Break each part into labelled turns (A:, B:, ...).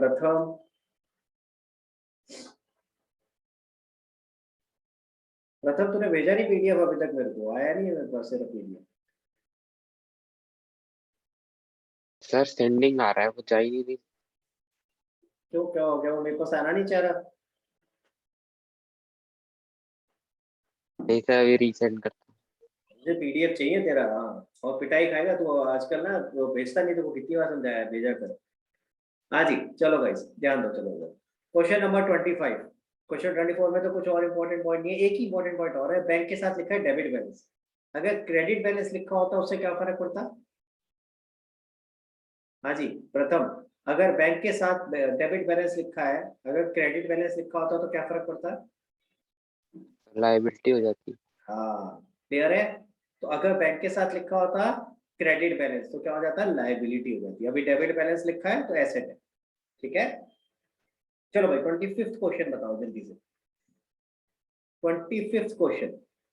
A: प्रथम, तूने भेजा नहीं पीडीएफ अभी तक, मेरे को आया नहीं है मेरे पास सिर्फ पीडीएफ।
B: सर सेंडिंग आ रहा है, वो जा ही नहीं रही।
A: क्यों, क्या हो गया? वो मेरे पास आना नहीं चाह रहा।
B: नहीं सर, अभी रीसेंड करता
A: मुझे पीडीएफ चाहिए तेरा। हाँ, और पिटाई खाएगा तू आजकल ना, वो भेजता नहीं तो वो कितनी बार समझाया, भेजा कर। हाँ जी, चलो गाइस ध्यान दो, चलो क्वेश्चन नंबर 25। क्वेश्चन 24 में तो कुछ और इंपॉर्टेंट पॉइंट नहीं है, एक ही इंपॉर्टेंट पॉइंट और है। बैंक के साथ लिखा है डेबिट बैलेंस, अगर क्रेडिट बैलेंस लिखा होता उससे क्या फर्क पड़ता? हाँ जी, प्रथम, अगर बैंक के साथ डेबिट बैलेंस लिखा है, अगर क्रेडिट बैलेंस लिखा होता तो क्या फर्क पड़ता?
B: लाइबिलिटी हो जाती।
A: हाँ, क्लियर है। तो अगर बैंक के साथ लिखा होता क्रेडिट बैलेंस तो क्या हो जाता? लाइबिलिटी हो जाती। अभी डेबिट बैलेंस लिखा है तो एसेट है। ठीक है, चलो भाई 25th क्वेश्चन बताओ जल्दी से। 25th क्वेश्चन,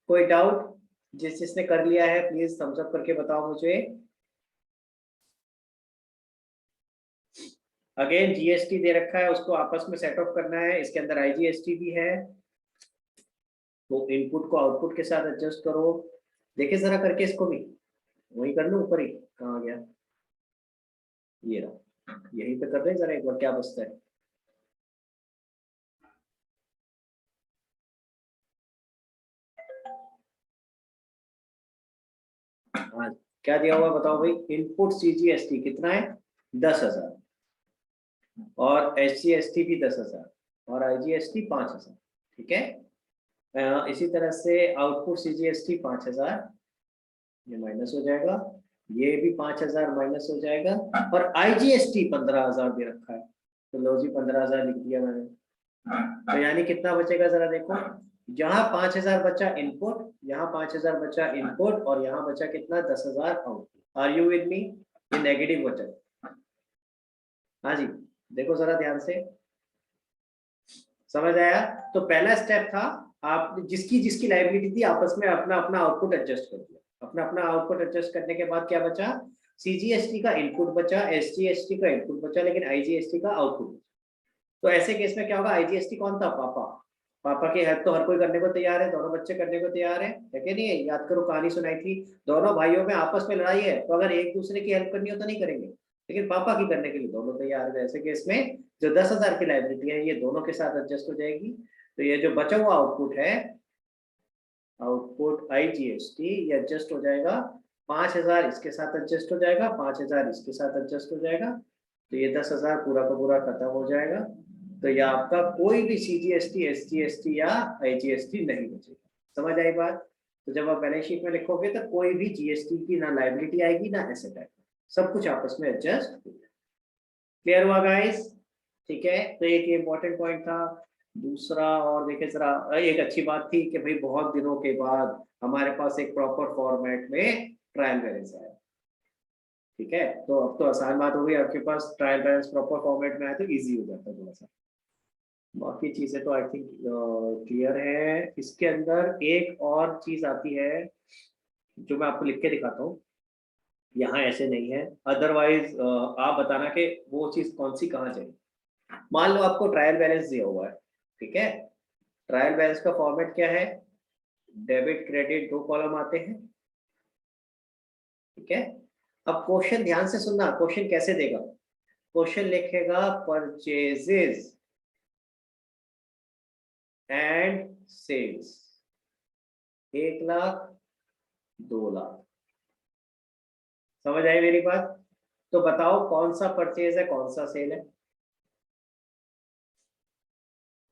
A: कोई डाउट? जिसने कर लिया है प्लीज थम्स अप करके बताओ मुझे। अगेन जीएसटी दे रखा है, उसको आपस में सेट ऑफ करना है, इसके अंदर आईजीएसटी भी है, तो इनपुट को आउटपुट के साथ एडजस्ट करो। देखिए जरा करके इसको भी, वही कर लो, ऊपर ही कहाँ गया, ये रहा, यहीं पे कर रहे जरा एक बार क्या बचता है। हाँ, क्या दिया हुआ बताओ भाई? इनपुट सीजीएसटी कितना है? 10,000, और एसजीएसटी भी 10,000, और आईजीएसटी 5,000। ठीक है, इसी तरह से आउटपुट सीजीएसटी 5,000, ये माइनस हो जाएगा, ये भी 5,000 माइनस हो जाएगा, और आईजीएसटी 15,000 दे रखा है, तो लो जी 15,000 लिख दिया मैंने। तो यानी कितना बचेगा जरा देखो, यहाँ 5,000 बचा इनपुट, यहाँ 5,000 बचा इनपुट, और यहाँ बचा कितना? 10,000 output. Are you with me? ये नेगेटिव बचा। हाँ जी, देखो जरा ध्यान से, समझ आया? तो पहला स्टेप था, आप जिसकी जिसकी लाइबिलिटी थी आपस में अपना अपना आउटपुट एडजस्ट कर दिया। अपना अपना आउटपुट एडजस्ट करने के बाद क्या बचा? सीजीएसटी का इनपुट बचा, एसजीएसटी का इनपुट बचा, लेकिन आईजीएसटी का आउटपुट। तो ऐसे केस में क्या होगा? आईजीएसटी कौन था? पापा। पापा की हेल्प तो हर कोई करने को तैयार है, दोनों बच्चे करने को तैयार है कि नहीं है? याद करो, कहानी सुनाई थी, दोनों भाइयों में आपस में लड़ाई है, तो अगर एक दूसरे की हेल्प करनी हो तो नहीं करेंगे, लेकिन पापा की करने के लिए दोनों तैयार है। ऐसे केस में जो 10,000 की लाइबिलिटी है ये दोनों के साथ एडजस्ट हो जाएगी। तो ये जो बचा हुआ आउटपुट है, आउटपुट आईजीएसटी, ये एडजस्ट हो जाएगा। 5,000 इसके साथ एडजस्ट हो जाएगा, 5,000 इसके साथ एडजस्ट हो जाएगा, तो ये 10,000 पूरा का पूरा खत्म हो जाएगा। तो ये आपका कोई भी सीजीएसटी, एसजीएसटी या आईजीएसटी नहीं बचेगा। समझ आई बात? तो जब आप बैलेंस शीट में लिखोगे तो कोई भी जीएसटी की ना लाइबिलिटी आएगी ना एसेट आएगा, सब कुछ आपस में एडजस्ट हो जाएगा। क्लियर हुआ गाइस? ठीक है, तो एक इंपॉर्टेंट पॉइंट था। दूसरा, और देखिए जरा, एक अच्छी बात थी कि भाई बहुत दिनों के बाद हमारे पास एक प्रॉपर फॉर्मेट में ट्रायल बैलेंस आया। ठीक है, तो अब तो आसान बात हो गई, आपके पास ट्रायल बैलेंस प्रॉपर फॉर्मेट में आया तो इजी हो जाता है थोड़ा सा। बाकी चीजें तो आई थिंक क्लियर है। इसके अंदर एक और चीज आती है जो मैं आपको लिख के दिखाता हूँ, यहाँ ऐसे नहीं है, अदरवाइज आप बताना कि वो चीज कौन सी कहाँ जाएगी। मान लो आपको ट्रायल बैलेंस दिया हुआ है, ठीक है, ट्रायल बैलेंस का फॉर्मेट क्या है? डेबिट क्रेडिट, दो कॉलम आते हैं। ठीक है, अब क्वेश्चन ध्यान से सुनना, क्वेश्चन कैसे देगा? क्वेश्चन लिखेगा परचेजेस एंड सेल्स, 1,00,000, 2,00,000। समझ आई मेरी बात? तो बताओ कौन सा परचेज है, कौन सा सेल है?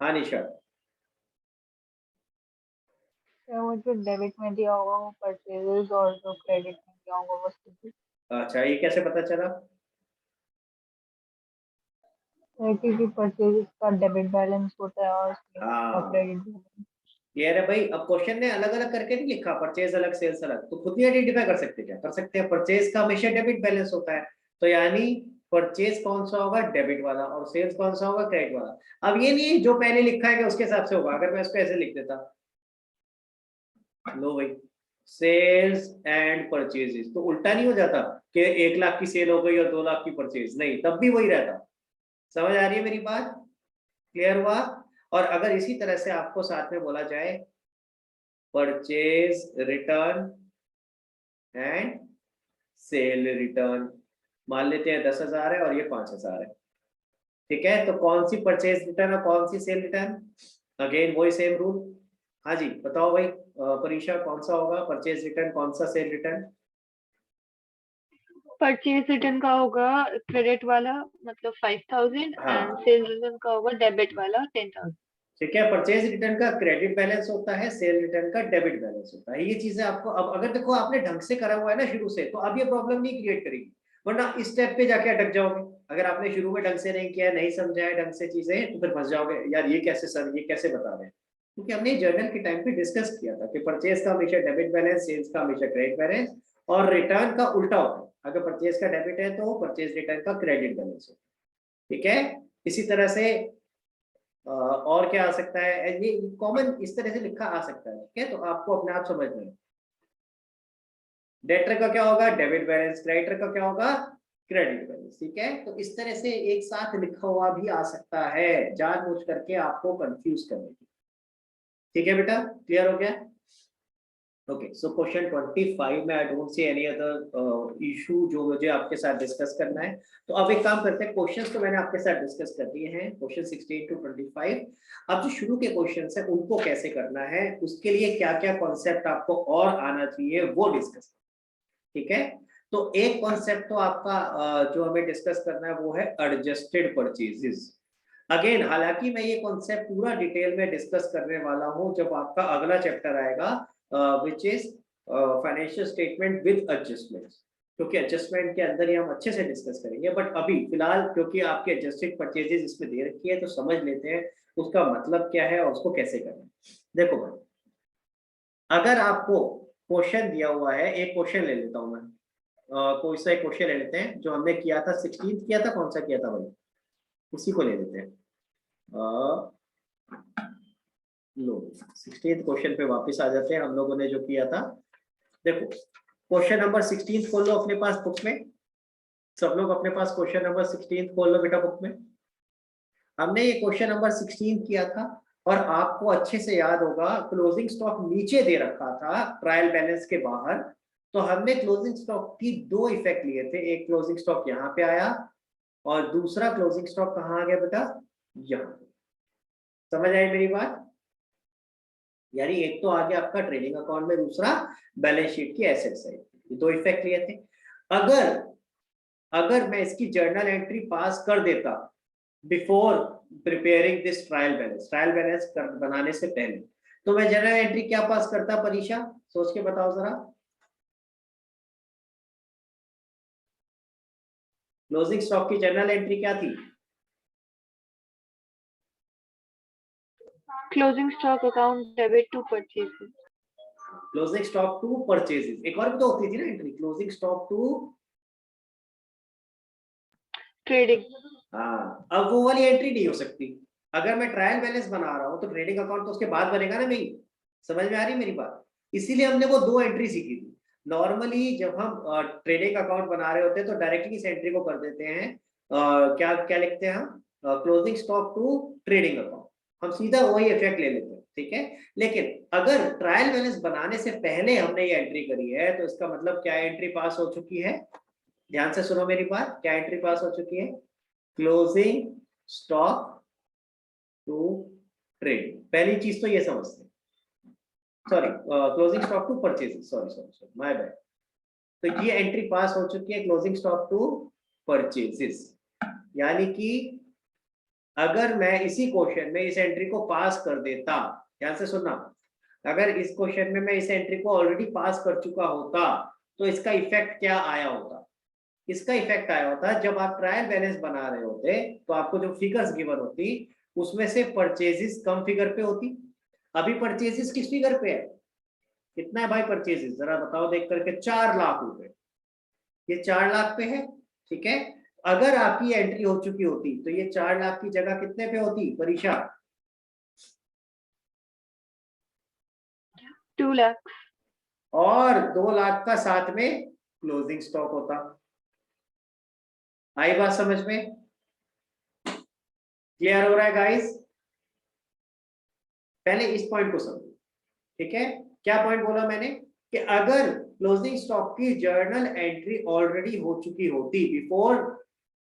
A: हाँ निशा।
C: वो जो डेबिट में दिया होगा वो परचेजेस, और जो क्रेडिट में दिया होगा वो सेल्स।
A: अच्छा, ये कैसे पता चला?
C: क्योंकि परचेजेस का डेबिट बैलेंस होता है और सेल्स का
A: हाँ,
C: क्रेडिट बैलेंस।
A: क्लियर है भाई? अब क्वेश्चन ने अलग अलग करके नहीं लिखा, परचेज अलग सेल्स अलग, तो खुद ही आइडेंटिफाई कर सकते हैं। क्या कर सकते हैं? परचेज का हमेशा डेबिट बैलेंस होता है, तो यानी परचेज कौन सा होगा? डेबिट वाला, और सेल्स कौन सा होगा? क्रेडिट वाला। अब ये नहीं जो पहले लिखा है कि उसके हिसाब से होगा, अगर मैं इसको ऐसे लिख देता, लो भाई, सेल्स एंड परचेजेस, तो उल्टा नहीं हो जाता कि 1,00,000 की सेल हो गई और 2,00,000 की परचेज? नहीं, तब भी वही रहता। समझ आ रही है मेरी बात? क्लियर हुआ? और अगर इसी तरह से आपको साथ में बोला जाए purchase return and cell return, मान लेते हैं 10,000 है और ये 5,000 है, ठीक है, तो कौन सी परचेज रिटर्न और कौन सी सेल रिटर्न? अगेन वही सेम रूल। हाँ जी बताओ भाई परीक्षा, कौन सा होगा परचेज रिटर्न, कौन सा सेल रिटर्न?
C: परचेज रिटर्न का होगा क्रेडिट वाला मतलब 5,000
A: हाँ
C: एंड सेल रिटर्न का होगा डेबिट वाला 10,000।
A: ठीक है, परचेज रिटर्न का क्रेडिट बैलेंस होता है, सेल रिटर्न का डेबिट बैलेंस होता है। ये चीजें आपको अब अगर देखो आपने ढंग से करा हुआ है ना शुरू से, तो अब ये प्रॉब्लम नहीं क्रिएट करेगी, वरना इस स्टेप पे जाके अटक जाओगे। अगर आपने शुरू में ढंग से नहीं किया, नहीं समझा है ढंग से चीजें, तो फिर फंस जाओगे यार, ये कैसे सर, ये कैसे बता रहे हैं। क्योंकि हमने जर्नल के टाइम पे डिस्कस किया था कि परचेज का हमेशा डेबिट बैलेंस, सेल्स का हमेशा क्रेडिट बैलेंस, और रिटर्न का उल्टा होता है। अगर परचेज का डेबिट है तो परचेज रिटर्न का क्रेडिट बैलेंस होता है, ठीक है। इसी तरह से और क्या आ सकता है, ये कॉमन इस तरह से लिखा आ सकता है, ठीक है, तो आपको अपने आप समझना है। डेटर का क्या होगा, डेबिट बैलेंस, क्रेडिटर का क्या होगा, क्रेडिट बैलेंस, ठीक है। तो इस तरह से एक साथ लिखा हुआ भी आ सकता है, जानबूझ करके आपको कंफ्यूज करने की, ठीक है बेटा, क्लियर हो गया? ओके, सो क्वेश्चन 25 में I don't see any other issue जो मुझे आपके साथ डिस्कस करना है। तो अब एक काम करते हैं, क्वेश्चंस तो मैंने आपके साथ डिस्कस कर दिए हैं, क्वेश्चन 16 to 25। अब जो शुरू के क्वेश्चंस हैं उनको कैसे करना है, उसके लिए क्या क्या कॉन्सेप्ट आपको और आना चाहिए वो डिस्कस, ठीक है। तो एक कॉन्सेप्ट तो आपका जो हमें डिस्कस करना है वो है एडजस्टेड परचेजेस। अगेन हालांकि मैं ये कॉन्सेप्ट पूरा डिटेल में डिस्कस करने वाला हूं जब आपका अगला चैप्टर आएगा, which is financial statement with adjustments, क्योंकि एडजस्टमेंट के अंदर ही हम अच्छे से डिस्कस करेंगे। बट अभी फिलहाल क्योंकि आपके एडजस्टेड परचेजेस इसमें दे रखी है, तो समझ लेते हैं उसका मतलब क्या है और उसको कैसे करना है। देखो भाई, अगर आपको क्वेश्चन दिया हुआ है, एक क्वेश्चन ले लेता हूं मैं, कोई सा एक क्वेश्चन ले लेते हैं जो हमने किया था 16th किया था, कौन सा किया था भाई, उसी को ले लेते हैं। लो 16th क्वेश्चन पे वापस आ जाते हैं, हम लोगों ने जो किया था। देखो क्वेश्चन नंबर 16 खोल लो अपने पास बुक में, सब लोग अपने पास क्वेश्चन नंबर 16 खोल लो बेटा बुक में। हमने ये क्वेश्चन नंबर 16 किया था और आपको अच्छे से याद होगा क्लोजिंग स्टॉक नीचे दे रखा था ट्रायल बैलेंस के बाहर। तो हमने क्लोजिंग स्टॉक की दो इफेक्ट लिए थे, एक क्लोजिंग स्टॉक यहाँ पे आया और दूसरा क्लोजिंग स्टॉक कहाँ आ गया बेटा, यहाँ। समझ आई मेरी बात? यानी एक तो आ गया आपका ट्रेडिंग अकाउंट में, दूसरा बैलेंस शीट की एसेट साइड, ये दो इफेक्ट लिए थे। अगर अगर मैं इसकी जर्नल एंट्री पास कर देता before preparing this trial balance बनाने से पहले, तो मैं जर्नल एंट्री क्या पास करता परीक्षा, सोच के बताओ जरा। क्लोजिंग स्टॉक की जर्नल एंट्री क्या थी?
C: Closing stock account debit to purchase.
A: Closing stock to purchases, एक और भी तो होती थी ना entry, closing stock to
C: trading.
A: हाँ, अब वो वाली एंट्री नहीं हो सकती। अगर मैं ट्रायल बैलेंस बना रहा हूँ तो ट्रेडिंग अकाउंट तो उसके बाद बनेगा ना नहीं। समझ में आ रही है मेरी बात? इसीलिए हमने वो दो एंट्री सीखी थी। नॉर्मली जब हम ट्रेडिंग अकाउंट बना रहे होते हैं तो डायरेक्टली इस एंट्री को कर देते हैं, क्या क्या लिखते हैं हम, closing stock to trading account, हम सीधा वही इफेक्ट ले लेते हैं, ठीक है। लेकिन अगर ट्रायल बैलेंस बनाने से पहले हमने ये एंट्री करी है तो इसका मतलब क्या एंट्री पास हो चुकी है, ध्यान से सुनो मेरी बात, क्या एंट्री पास हो चुकी है, क्लोजिंग स्टॉक टू ट्रेड। पहली चीज तो ये समझते हैं, sorry closing stock to purchase, sorry sorry sorry my bad. तो ये एंट्री पास हो चुकी है क्लोजिंग स्टॉक टू परचेजेस, यानी कि अगर मैं इसी क्वेश्चन में इस एंट्री को पास कर देता, ध्यान से सुनना, अगर इस क्वेश्चन में मैं इस एंट्री को ऑलरेडी पास कर चुका होता तो इसका इफेक्ट क्या आया होता, इसका इफेक्ट आया होता जब आप ट्रायल बैलेंस बना रहे होते तो आपको जो फिगर्स गिवन होती उसमें से परचेजेस कम फिगर पे होती। अभी परचेजेस किस फिगर पे है, कितना है भाई परचेजेस, जरा बताओ देख करके, 4 लाख रुपए, ये 4 लाख पे है, ठीक है। अगर आपकी एंट्री हो चुकी होती तो ये 4 लाख की जगह कितने पे होती परीक्षा,
C: 2 लाख।
A: और 2 लाख का साथ में क्लोजिंग स्टॉक होता। आई बात समझ में? क्लियर हो रहा है गाइस? पहले इस पॉइंट को समझो, ठीक है। क्या पॉइंट बोला मैंने कि अगर क्लोजिंग स्टॉक की जर्नल एंट्री ऑलरेडी हो चुकी होती बिफोर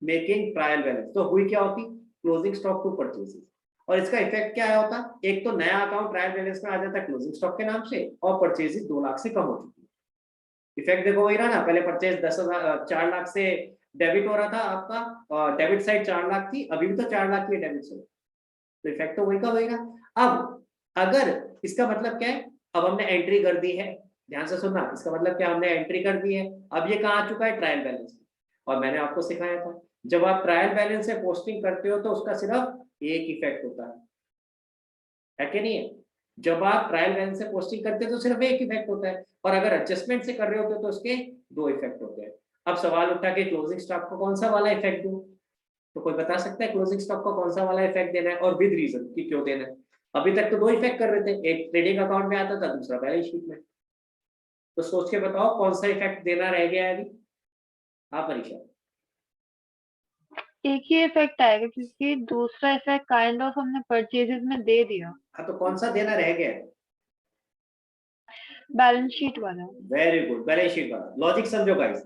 A: मेकिंग ट्रायल बैलेंस, तो हुई क्या होती, क्लोजिंग स्टॉक टू परचेसेस, और इसका इफेक्ट क्या होता, एक तो नया अकाउंट ट्रायल बैलेंस में आ जाता क्लोजिंग स्टॉक के नाम से, और परचेसेस 2 लाख से कम हो चुकी है। इफेक्ट देखो वही रहा ना, पहले परचेज 4 लाख से डेबिट हो रहा था आपका, डेबिट साइड 4 लाख थी, अभी भी तो 4 लाख की है डेबिट साइड, तो इफेक्ट तो वही का वही रहा। अब अगर इसका मतलब क्या है, अब हमने एंट्री कर दी है, ध्यान से सुनना, इसका मतलब क्या, हमने एंट्री कर दी है, अब ये कहाँ आ चुका है, ट्रायल बैलेंस में। और मैंने आपको सिखाया था जब आप ट्रायल बैलेंस से पोस्टिंग करते हो तो उसका सिर्फ एक इफेक्ट होता है कि नहीं है? जब आप ट्रायल बैलेंस से पोस्टिंग करते हो तो सिर्फ एक इफेक्ट होता है, और अगर एडजस्टमेंट से कर रहे होते हो तो उसके 2 इफेक्ट होते हैं। अब सवाल उठा कि क्लोजिंग स्टॉक को कौन सा वाला इफेक्ट दूं, तो कोई बता सकता है क्लोजिंग स्टॉक को कौन सा वाला इफेक्ट देना है, और विद रीजन कि क्यों देना है? अभी तक तो 2 इफेक्ट कर रहे थे, एक ट्रेडिंग अकाउंट में आता था, दूसरा बैलेंस शीट में, तो सोच के बताओ कौन सा इफेक्ट देना रह गया है अभी। हाँ परीक्षा,
C: एक ही इफेक्ट आएगा क्योंकि दूसरा इफेक्ट काइंड ऑफ हमने परचेजेस में दे दिया,
A: हाँ तो कौन सा देना रह गया है?
C: बैलेंस शीट वाला।
A: वेरी गुड, बैलेंस शीट वाला लॉजिक समझो गाइस।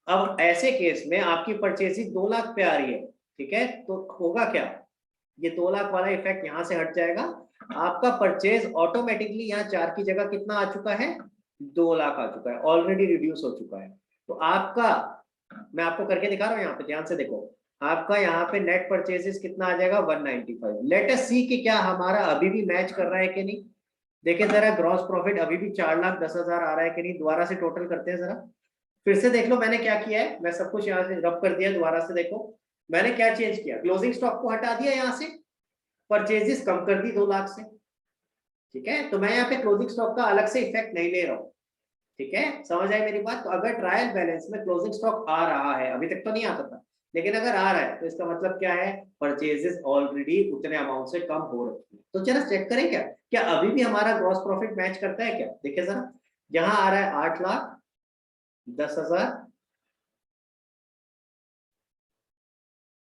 A: अब ऐसे केस में आपकी परचेजिंग 2 लाख पे आ रही है, ठीक है, तो होगा क्या, ये 2 लाख वाला इफेक्ट यहाँ से हट जाएगा, आपका परचेज ऑटोमेटिकली यहाँ 4 की जगह कितना आ चुका है, 2 लाख आ चुका है, ऑलरेडी रिड्यूस हो चुका है। तो आपका, मैं आपको करके दिखा रहा हूँ यहाँ पे, ध्यान से देखो, आपका यहाँ पे नेट परचेजेस कितना आ जाएगा, 195। लेट अस सी कि क्या हमारा अभी भी मैच कर रहा है कि नहीं। देखिए जरा ग्रॉस प्रॉफिट अभी भी 4,10,000 आ रहा है कि नहीं, दोबारा से टोटल करते हैं जरा, फिर से देख लो मैंने क्या किया है, मैं सब कुछ यहाँ से रब कर दिया, दोबारा से देखो मैंने क्या चेंज किया, क्लोजिंग स्टॉक को हटा दिया यहाँ से, परचेजेस कम कर दी 2 लाख से, ठीक है, तो मैं यहाँ पे क्लोजिंग स्टॉक का अलग से इफेक्ट नहीं ले रहा हूँ, ठीक है, समझ आई मेरी बात। तो अगर ट्रायल बैलेंस में क्लोजिंग स्टॉक आ रहा है, अभी तक तो नहीं आता था, लेकिन अगर आ रहा है तो इसका मतलब क्या है, परचेजेस ऑलरेडी उतने अमाउंट से कम हो रखी है। तो जरा चेक करें क्या क्या अभी भी हमारा ग्रॉस प्रॉफिट मैच करता है क्या, देखिए जरा, यहाँ आ रहा है 8,10,000,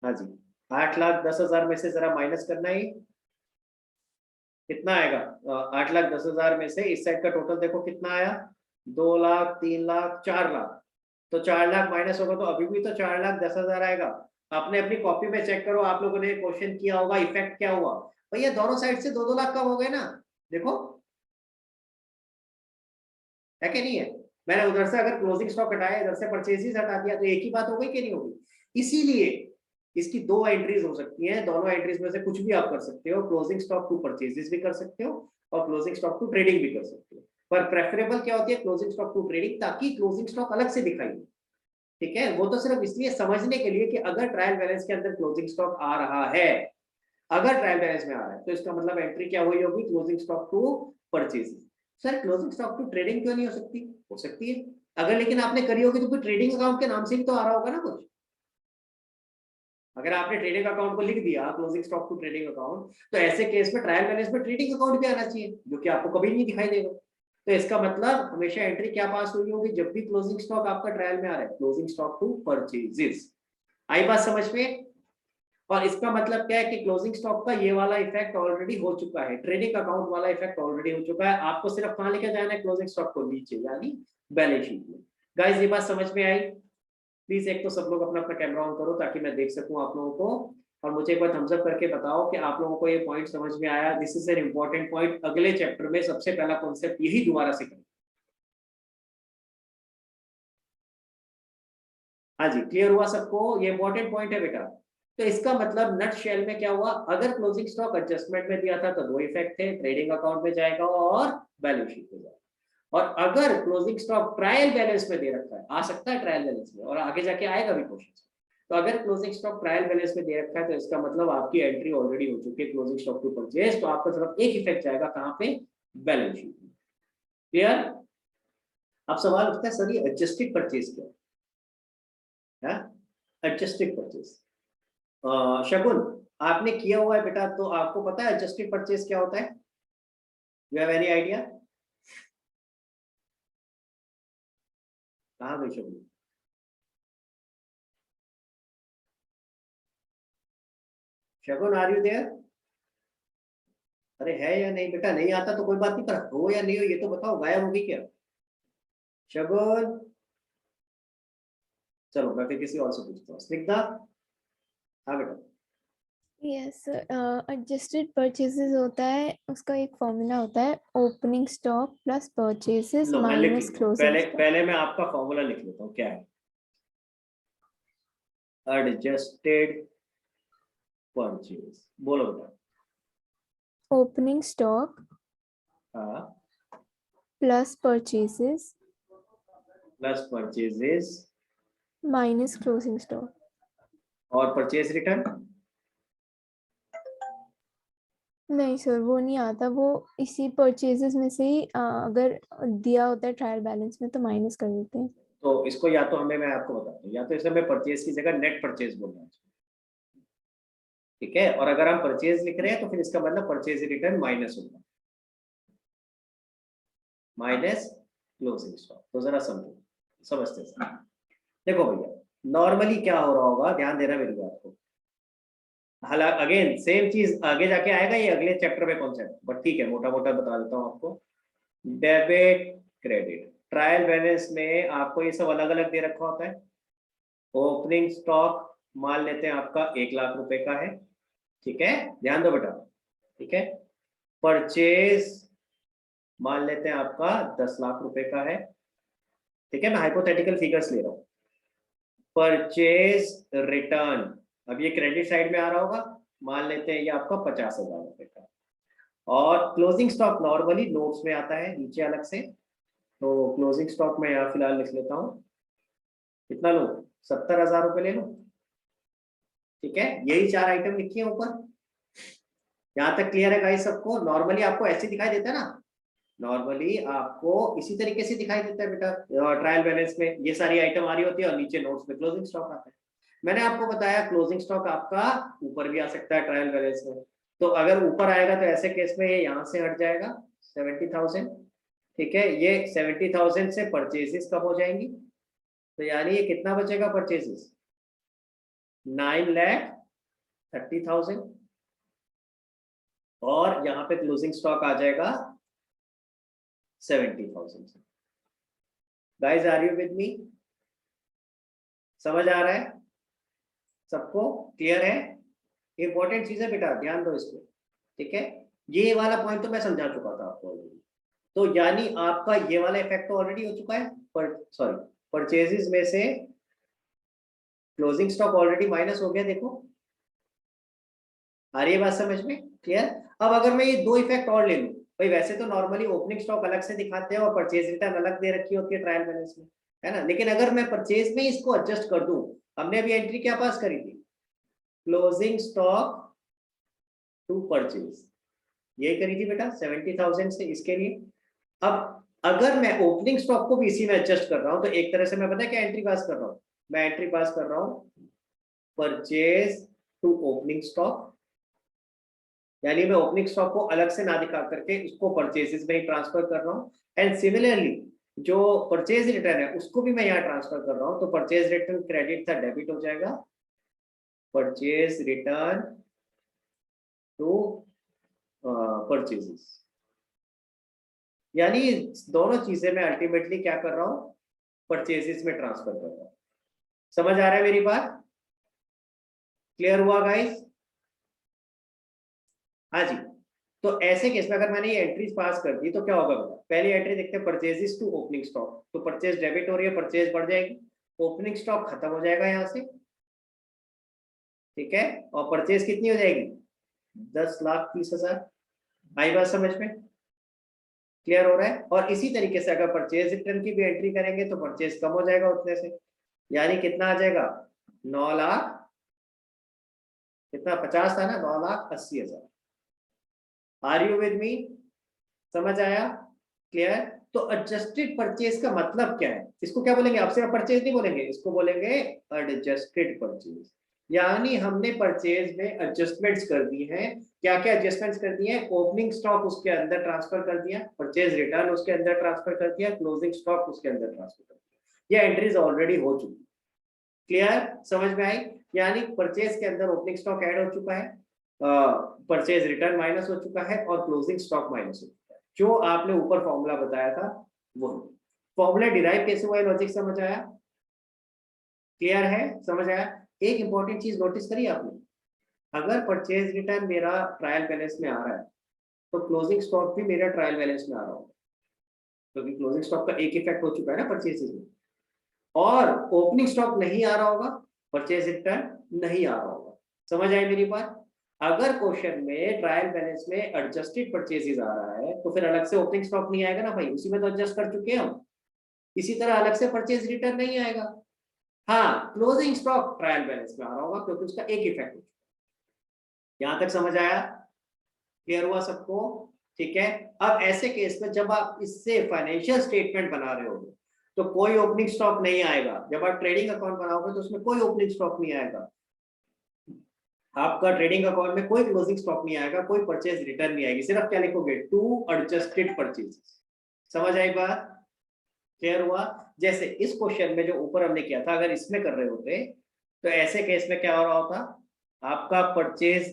A: हाँ जी, 8,10,000 में से जरा माइनस करना है, कितना आएगा, 8,10,000 में से इस साइड का टोटल देखो कितना आया, 2 लाख, 3 लाख, 4 लाख, तो 4 लाख माइनस होगा तो अभी भी तो 4,10,000 आएगा। आपने अपनी कॉपी में चेक करो, आप लोगों ने क्वेश्चन किया होगा, इफेक्ट क्या हुआ, भैया दोनों साइड से 2-2 लाख कम हो गए ना, देखो है कि नहीं है। मैंने उधर से अगर क्लोजिंग स्टॉक हटाया, इधर से परचेजेस हटा दिया, तो एक ही बात हो गई कि नहीं होगी। इसीलिए इसकी 2 एंट्रीज हो सकती हैं, दोनों एंट्रीज में से कुछ भी आप कर सकते हो, क्लोजिंग स्टॉक टू परचेजेस भी कर सकते हो और क्लोजिंग स्टॉक टू ट्रेडिंग भी कर सकते हो, पर प्रेफरेबल क्या होती है, क्लोजिंग स्टॉक टू ट्रेडिंग, ताकि क्लोजिंग स्टॉक अलग से दिखाई दे, ठीक है। वो तो सिर्फ इसलिए समझने के लिए कि अगर ट्रायल बैलेंस के अंदर क्लोजिंग स्टॉक आ रहा है, अगर ट्रायल बैलेंस में आ रहा है तो इसका मतलब एंट्री क्या हुई होगी, closing stock to purchase. Sir closing stock to trading क्यों नहीं हो सकती, हो सकती है, अगर लेकिन आपने करी होगी तो कोई ट्रेडिंग अकाउंट के नाम से भी तो आ रहा होगा ना कुछ। अगर आपने ट्रेडिंग अकाउंट को लिख दिया closing stock to trading account, तो ऐसे केस में ट्रायल बैलेंस में ट्रेडिंग अकाउंट भी आना चाहिए, जो कि आपको कभी नहीं दिखाई देगा। तो इसका मतलब हमेशा एंट्री क्या पास हुई होगी, जब भी क्लोजिंग स्टॉक आपका ट्रायल में आ रहा है, क्लोजिंग स्टॉक टू परचेजेस। आई बात समझ में? और इसका मतलब क्या है कि क्लोजिंग स्टॉक का ये वाला इफेक्ट ऑलरेडी हो चुका है, ट्रेडिंग अकाउंट वाला इफेक्ट ऑलरेडी हो चुका है, आपको सिर्फ कहां लेके जाना है, क्लोजिंग स्टॉक को नीचे, यानी बैलेंस शीट में। गाइस ये बात समझ में आई? प्लीज एक तो सब लोग अपना अपना कैमरा ऑन करो ताकि मैं देख सकूं आप लोगों को, और मुझे एक बार थम्स अप करके बताओ कि आप लोगों को ये पॉइंट समझ में आया। This is an important point, अगले चैप्टर में सबसे पहला कॉन्सेप्ट यही दोबारा से करें। हाँ जी, क्लियर हुआ सबको, ये इंपॉर्टेंट पॉइंट है बेटा। तो इसका मतलब नट शेल में क्या हुआ, अगर क्लोजिंग स्टॉक एडजस्टमेंट में दिया था तो 2 इफेक्ट थे, ट्रेडिंग अकाउंट में जाएगा और बैलेंस शीट में जाएगा। और अगर क्लोजिंग स्टॉक ट्रायल बैलेंस में दे रखा है, आ सकता है ट्रायल बैलेंस में, और आगे जाके आएगा भी क्वेश्चन, तो अगर क्लोजिंग स्टॉक ट्रायल बैलेंस में दे रखा है तो इसका मतलब आपकी एंट्री ऑलरेडी हो चुकी है क्लोजिंग स्टॉक टू परचेज, तो आपका सिर्फ एक इफेक्ट जाएगा कहाँ पे, बैलेंस शीट में। क्लियर? अब सवाल उठता है सर ये एडजस्टेड परचेज क्या है, एडजस्टेड परचेज। शगुन आपने किया हुआ है बेटा, तो आपको पता है एडजस्टेड परचेज क्या होता है, यू हैव एनी आइडिया? कहाँ गई शगुन? शगुन आर यू देयर? अरे है या नहीं बेटा? नहीं आता तो कोई बात नहीं, पर हो या नहीं हो ये तो बताओ, गायब होगी क्या शगुन? चलो मैं फिर किसी और से पूछता हूँ। स्निग्धा, हाँ बेटा।
D: यस एडजस्टेड परचेसेस होता है, उसका एक फॉर्मूला होता है ओपनिंग स्टॉक प्लस परचेसेस
A: लो मैं लिख
D: माइनस
A: लेता हूँ,
D: क्लोजिंग
A: पहले
D: स्टॉक।
A: पहले मैं आपका फॉर्मूला लिख लेता हूँ। क्या है? एडजस्टेड परचेज, बोलो बेटा।
D: ओपनिंग स्टॉक
A: हाँ,
D: plus purchases
A: plus purchases
D: minus closing stock.
A: और परचेज रिटर्न।
D: नहीं सर वो नहीं आता, वो इसी परचेसेस में से ही अगर दिया होता है ट्रायल बैलेंस में तो माइनस कर देते हैं।
A: तो इसको या तो हमें, मैं आपको बताता हूँ, या तो इसे हमें परचेज की जगह नेट परचेज बोलना चाहिए, ठीक है? और अगर हम परचेज लिख रहे हैं तो फिर इसका मतलब परचेज रिटर्न माइनस होगा, माइनस क्लोजिंग स्टॉक। तो जरा समझो, समझते हैं। देखो भैया, नॉर्मली क्या हो रहा होगा, ध्यान देना मेरी बात को। हालांकि अगेन सेम चीज आगे जाके आएगा, ये अगले चैप्टर में कॉन्सेप्ट, बट ठीक है मोटा मोटा बता देता हूँ आपको। डेबिट क्रेडिट ट्रायल बैलेंस में आपको ये सब अलग अलग दे रखा होता है। ओपनिंग स्टॉक मान लेते हैं आपका 1 लाख रुपए का है, ठीक है? ध्यान दो बेटा, ठीक है? परचेज मान लेते हैं आपका 10 लाख रुपए का है, ठीक है? मैं हाइपोथेटिकल फिगर्स ले रहा हूँ। परचेज रिटर्न, अब ये क्रेडिट साइड में आ रहा होगा, मान लेते हैं ये आपका 50,000 रुपए का। और क्लोजिंग स्टॉक नॉर्मली नोट्स में आता है नीचे अलग से, तो क्लोजिंग स्टॉक में यहाँ फिलहाल लिख लेता हूँ, कितना लो, 70,000 रुपए ले लो, ठीक है? यही 4 आइटम लिखिए ऊपर। यहाँ तक क्लियर है गाइस सबको? नॉर्मली आपको ऐसे दिखाई देता है ना, नॉर्मली आपको इसी तरीके से दिखाई देता है बेटा। ट्रायल बैलेंस में ये सारी आइटम आ रही होती है और नीचे नोट्स में क्लोजिंग स्टॉक आता है। मैंने आपको बताया क्लोजिंग स्टॉक आपका ऊपर भी आ सकता है ट्रायल बैलेंस में, तो अगर ऊपर आएगा तो ऐसे केस में ये यहाँ से हट जाएगा 70,000, ठीक है? ये 70,000 से परचेजेस कम हो जाएंगी, तो यानी ये कितना बचेगा परचेजेस? 9,30,000, और यहाँ पे क्लोजिंग स्टॉक आ जाएगा 70,000। Guys are you with me? समझ आ रहा है सबको? क्लियर है? इंपॉर्टेंट चीज है बेटा, ध्यान दो इसमें, ठीक है? ये वाला पॉइंट तो मैं समझा चुका था आपको ऑलरेडी, तो यानी आपका ये वाला इफेक्ट तो ऑलरेडी हो चुका है, पर सॉरी परचेजेस में से क्लोजिंग स्टॉक ऑलरेडी माइनस हो गया। देखो आ रही है बात समझ में? क्लियर? अब अगर मैं ये दो इफेक्ट और ले लूं, भाई वैसे तो नॉर्मली ओपनिंग स्टॉक अलग से दिखाते हैं और परचेज रिटर्न अलग दे रखी होती है ट्रायल बैलेंस में, है ना? लेकिन अगर मैं परचेज में इसको एडजस्ट कर दूं, हमने अभी एंट्री क्या पास करी थी? क्लोजिंग स्टॉक टू परचेज, ये करी थी बेटा 70,000 से इसके लिए। अब अगर मैं ओपनिंग स्टॉक को भी इसी में एडजस्ट कर रहा हूं, तो एक तरह से मैं पता है क्या एंट्री पास कर रहा हूं? मैं एंट्री पास कर रहा हूं परचेज टू ओपनिंग स्टॉक, यानी मैं ओपनिंग स्टॉक को अलग से ना दिखा करके उसको परचेजेस में ही ट्रांसफर कर रहा हूँ। एंड सिमिलरली जो परचेज रिटर्न है उसको भी मैं यहाँ ट्रांसफर कर रहा हूँ, तो परचेज रिटर्न क्रेडिट था डेबिट हो जाएगा, परचेज रिटर्न टू परचेजेस, यानी दोनों चीजें मैं अल्टीमेटली क्या कर रहा हूँ? परचेजेस में ट्रांसफर कर रहा हूँ। समझ आ रहा है मेरी बात? क्लियर हुआ गाइस? हाँ जी। तो ऐसे केस में अगर मैंने ये एंट्रीज पास कर दी तो क्या होगा बेटा? पहली एंट्री देखते हैं, परचेजेस टू ओपनिंग स्टॉक, तो परचेज डेबिट हो रही है, परचेज बढ़ जाएगी, ओपनिंग स्टॉक खत्म हो जाएगा यहाँ से, ठीक है? और परचेज कितनी हो जाएगी? 10,30,000। आई बात समझ में? क्लियर हो रहा है? और इसी तरीके से अगर परचेज रिटर्न की भी एंट्री करेंगे तो परचेज कम हो जाएगा उतने से, यानी कितना आ जाएगा? 9 लाख, कितना 50 था ना, 9,80,000। Are you with me? समझ आया? क्लियर? तो एडजस्टेड परचेज का मतलब क्या है? इसको क्या बोलेंगे? आपसे परचेज नहीं बोलेंगे, इसको बोलेंगे एडजस्टेड परचेज। यानी हमने परचेज में एडजस्टमेंट्स कर दी हैं। क्या क्या एडजस्टमेंट्स कर दी हैं? ओपनिंग स्टॉक उसके अंदर ट्रांसफर कर दिया, परचेज रिटर्न उसके अंदर ट्रांसफर कर दिया, क्लोजिंग स्टॉक उसके अंदर ट्रांसफर कर दिया। ये एंट्रीज ऑलरेडी हो चुकी। क्लियर? समझ में आई? यानी परचेज के अंदर ओपनिंग स्टॉक ऐड हो चुका है, परचेज रिटर्न माइनस हो चुका है और क्लोजिंग स्टॉक माइनस हो चुका है। जो आपने ऊपर फॉर्मूला बताया था वो फॉर्मूला डिराइव कैसे हुआ, लॉजिक समझ आया? क्लियर है? समझ आया? एक इंपॉर्टेंट चीज नोटिस करी आपने, अगर परचेज रिटर्न मेरा ट्रायल बैलेंस में आ रहा है तो क्लोजिंग स्टॉक भी मेरा ट्रायल बैलेंस में आ रहा होगा, क्योंकि क्लोजिंग स्टॉक का एक इफेक्ट हो चुका है ना परचेज में, और ओपनिंग स्टॉक नहीं आ रहा होगा, परचेज रिटर्न नहीं आ रहा होगा। समझ आई मेरी बात? अगर क्वेश्चन में ट्रायल बैलेंस में एडजस्टेड परचेजेस आ रहा है तो फिर अलग से ओपनिंग स्टॉक नहीं आएगा ना भाई, उसी में तो एडजस्ट कर चुके हैं हम। इसी तरह अलग से परचेज रिटर्न नहीं आएगा। हाँ, क्लोजिंग स्टॉक ट्रायल बैलेंस में आ रहा होगा क्योंकि उसका एक इफेक्ट हो चुका है। यहां तक समझ आया? क्लियर हुआ सबको? ठीक है। अब ऐसे केस में जब आप इससे फाइनेंशियल स्टेटमेंट बना रहे होगे तो कोई ओपनिंग स्टॉक नहीं आएगा। जब आप ट्रेडिंग अकाउंट बनाओगे तो उसमें कोई ओपनिंग स्टॉक नहीं आएगा, आपका ट्रेडिंग अकाउंट में कोई क्लोजिंग स्टॉक नहीं आएगा, कोई परचेज रिटर्न नहीं आएगी। सिर्फ क्या लिखोगे, टू एडजस्टेड परचेजेस। समझ आई बात? क्लियर हुआ? जैसे इस क्वेश्चन में जो ऊपर हमने किया था, अगर इसमें कर रहे होते तो ऐसे केस में क्या हो रहा होता, आपका परचेज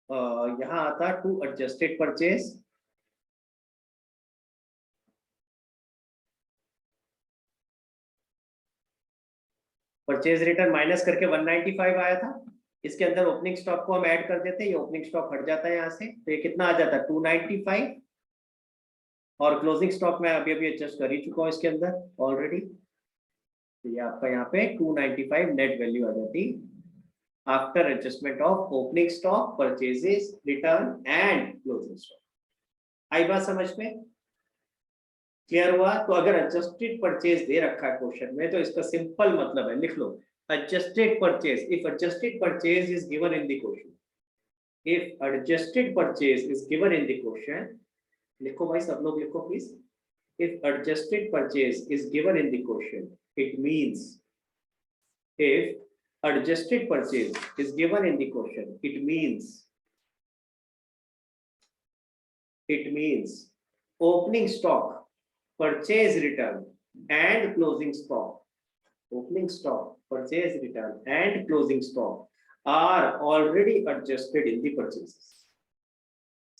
A: यहां आता to adjusted purchase, purchase return minus करके 195 आया था। इसके अंदर ओपनिंग स्टॉक को हम ऐड कर देते हैं, ये ओपनिंग स्टॉक हट जाता है यहाँ से, तो ये कितना आ जाता है 295, और क्लोजिंग स्टॉक में अभी अभी एडजस्ट कर ही चुका हूँ इसके अंदर ऑलरेडी, तो ये आपका यहाँ पे 295 नेट वैल्यू आ जाती after adjustment of opening stock, purchases return and closing stock. आई बात समझ में? क्लियर हुआ? तो अगर एडजस्टेड परचेज दे रखा है क्वेश्चन में तो इसका सिंपल मतलब है, लिख लो adjusted purchase. If adjusted purchase is given in the question, if adjusted purchase is given in the question, लिखो भाई सब लोग लिखो please. If adjusted purchase is given in the question, it means, if adjusted purchase is given in the question, it means opening stock, purchase return and closing stock, opening stock, purchase return and closing stock are already adjusted in the purchases,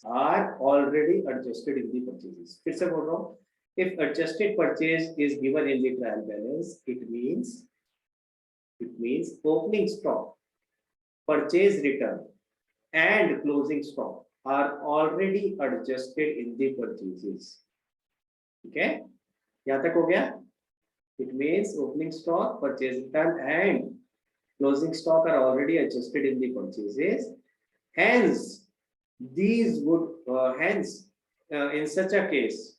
A: are already adjusted in the purchases। फिर से बोल रहा हूँ, if adjusted purchase is given in the trial balance, it means opening stock, purchase return and closing stock are already adjusted in the purchases। ठीक है, यहाँ तक हो गया? It means opening stock, purchase return and closing stock are already adjusted in the purchases. Hence, these would in such a case,